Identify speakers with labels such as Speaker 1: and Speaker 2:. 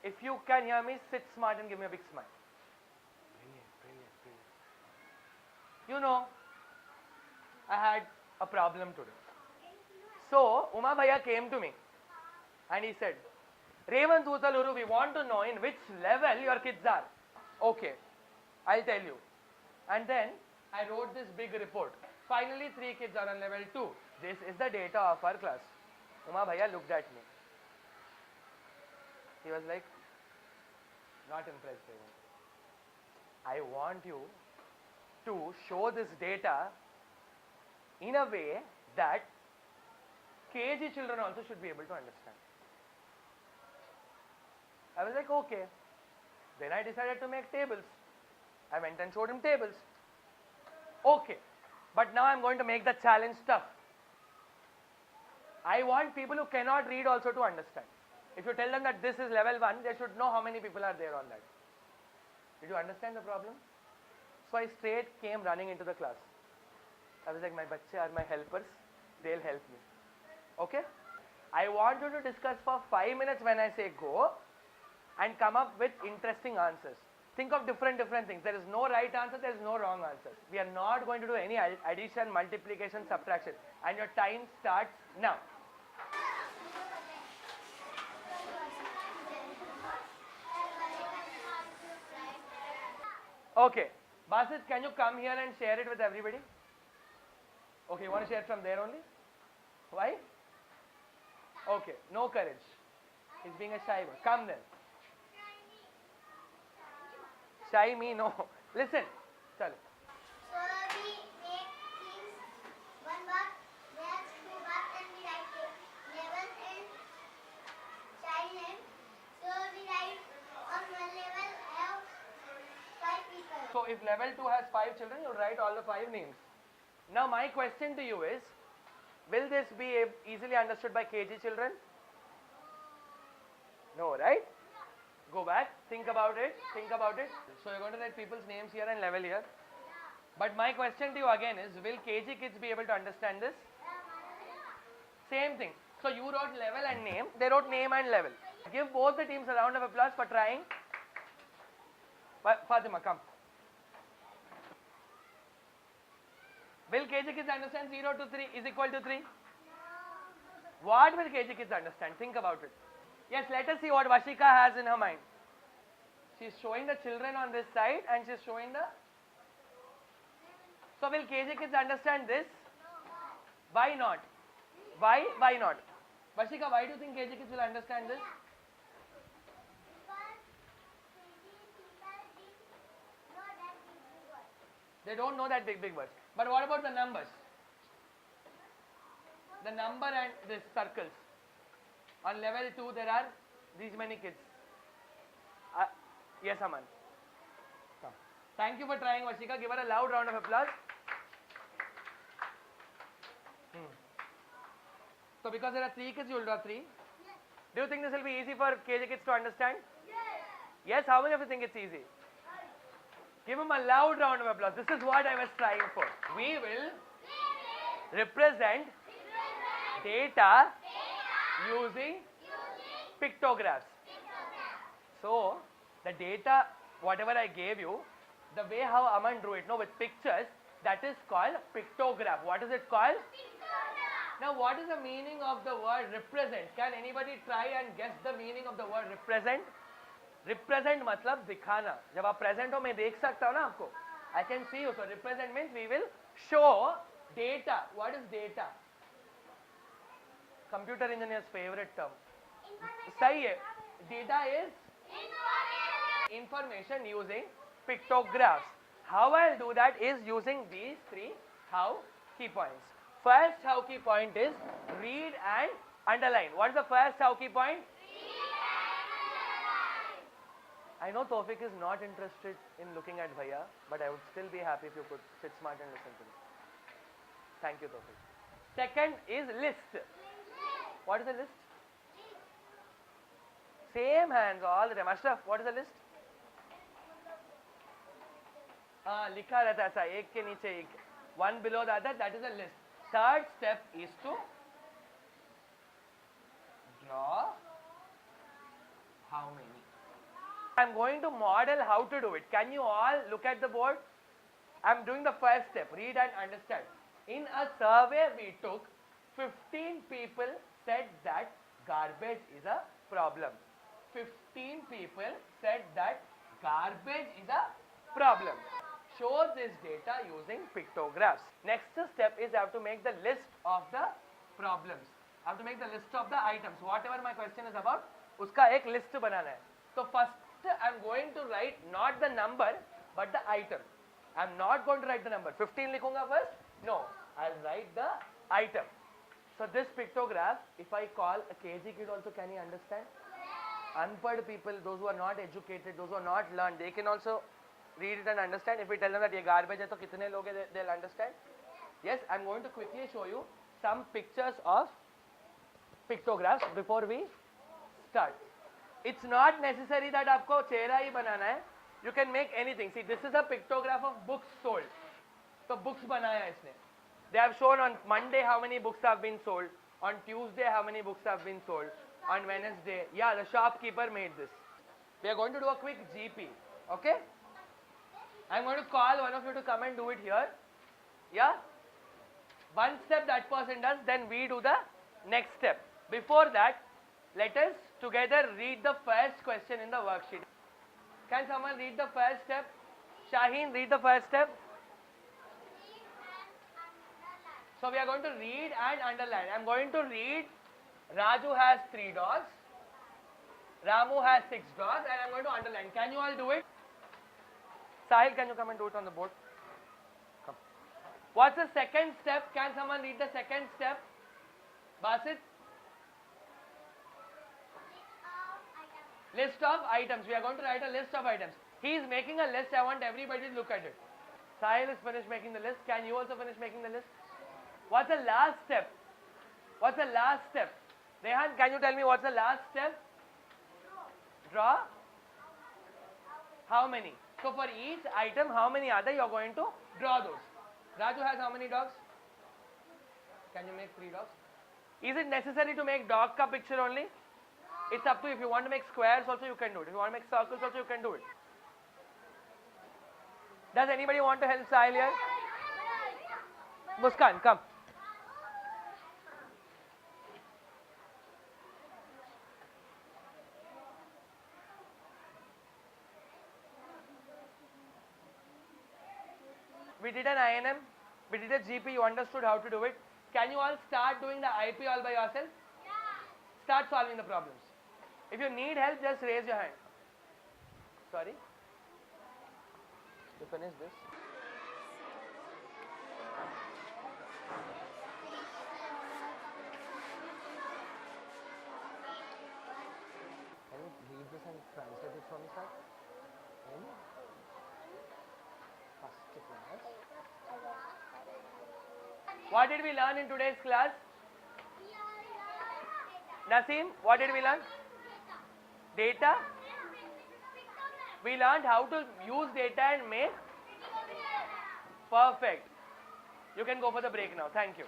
Speaker 1: If you can hear me, sit smart and give me a big smile. Brilliant, brilliant, brilliant. You know, I had a problem today. So, Uma Bhaiya came to me and he said, Revant Utaluru, we want to know in which level your kids are. Okay, I'll tell you. And then I wrote this big report. Finally, 3 kids are on level 2. This is the data of our class. Uma Bhaiya looked at me. He was like, not impressed, Revant. I want you to show this data in a way that KG children also should be able to understand. I was like, okay. Then I decided to make tables. I went and showed him tables. Okay. But now I'm going to make the challenge tough. I want people who cannot read also to understand. If you tell them that this is level 1, they should know how many people are there on that. Did you understand the problem? So I straight came running into the class. I was like, my bachche are my helpers. They'll help me. Okay? I want you to discuss for 5 minutes when I say go and come up with interesting answers. Think of different things. There is no right answer, there is no wrong answer. We are not going to do any addition, multiplication, subtraction. And your time starts now. Okay. Basit, can you come here and share it with everybody? Okay, you want to share it from there only? Why? Okay, no courage. He's being a shy boy. Come then. Shy me, no. Listen. Chalo.
Speaker 2: So we make things one bar, next 2 bars, and we write level and child name. So we write on one level have 5 people.
Speaker 1: So if level 2 has 5 children, you write all the 5 names. Now my question to you is, will this be easily understood by KG children? No, right? Go back, think about it. So you're going to write people's names here and level here. But my question to you again is, will KG kids be able to understand this? Same thing. So you wrote level and name, they wrote name and level. Give both the teams a round of applause for trying. Fatima, come. Will KG kids understand 0 to 3 is equal to 3? What will KG kids understand? Think about it. Yes, let us see what Vashika has in her mind. She is showing the children on this side and she is showing the... So will KG kids understand this? Why not? Why not? Vashika, why do you think KG kids will understand this? They don't know that big words. But what about the numbers? The number and this circles. On level 2 there are these many kids. Yes, Aman. Come. Thank you for trying, Vashika. Give her a loud round of applause. So because there are 3 kids, you will draw 3. Yes. Do you think this will be easy for KG kids to understand? Yes. Yes, how many of you think it's easy? Give them a loud round of applause. This is what I was trying for. We will represent data using pictographs. So, the data, whatever I gave you, the way how Aman drew it, with pictures, that is called pictograph. What is it called? Pictograph. Now, what is the meaning of the word represent? Can anybody try and guess the meaning of the word represent? Represent मतलब दिखाना. जब आप present हो मैं देख सकता हूँ ना आपको. I can see you. So represent means we will show data. What is data? Computer engineer's favorite term. सही है. Data is information using pictographs. How I'll do that is using these 3 how key points. First how key point is read and underline. What is the first how key point? I know Tawfiq is not interested in looking at Bhaiya, but I would still be happy if you could sit smart and listen to me. Thank you, Tawfiq. Second is list. What is a list? Same hands all the time. Ashraf, what is a list? लिखा रहता है ऐसा एक के नीचे एक. One below the other, that is a list. Third step is to draw how many. I'm going to model how to do it. Can you all look at the board? I'm doing the first step, read and understand. In a survey we took, 15 people said that garbage is a problem. 15 people said that garbage is a problem. Show this data using pictographs. Next step is I have to make the list of the problems. I have to make the list of the items. Whatever my question is about, uska ek list banana hai. So first I am going to write not the number but the item. I am not going to write the number. 15 likhunga first? No. I will write the item. So this pictograph, if I call a KG kid also, can he understand? Unpad people, those who are not educated, those who are not learned, they can also read it and understand. If we tell them that ye garbage hai, to kitne log hai, they'll understand. Yes, I'm going to quickly show you some pictures of pictographs before we start. It's not necessary that आपको चेहरा ही बनाना है. You can make anything. See, this is a pictograph of books sold. So books बनाया है इसने. They have shown on Monday how many books have been sold. On Tuesday how many books have been sold. On Wednesday, yeah, the shopkeeper made this. We are going to do a quick GP. Okay? I'm going to call one of you to come and do it here. Yeah? One step that person does, then we do the next step. Before that, let us together read the first question in the worksheet. Can someone read the first step? Shaheen, read the first step. So we are going to read and underline. I am going to read. Raju has 3 dogs. Ramu has 6 dogs, and I am going to underline. Can you all do it? Sahil, can you come and do it on the board? Come. What's the second step? Can someone read the second step? Basit? List of items. We are going to write a list of items. He is making a list. I want everybody to look at it. Sahil is finished making the list. Can you also finish making the list? What's the last step? What's the last step? Rehan, can you tell me what's the last step? Draw. How many? So for each item, how many are there? You are going to draw those. Raju has how many dogs? Can you make 3 dogs? Is it necessary to make dog ka picture only? It's up to you. If you want to make squares also, you can do it. If you want to make circles also, you can do it. Does anybody want to help Sahil here? Muskan, come. We did an INM, we did a GP, you understood how to do it. Can you all start doing the IP all by yourself? Yeah. Start solving the problems. If you need help, just raise your hand. Sorry? You finish this? Can you read this and translate it for me, sir? What did we learn in today's class? Naseem, what did we learn? Data. We learned how to use data and make. Perfect. You can go for the break now. Thank you.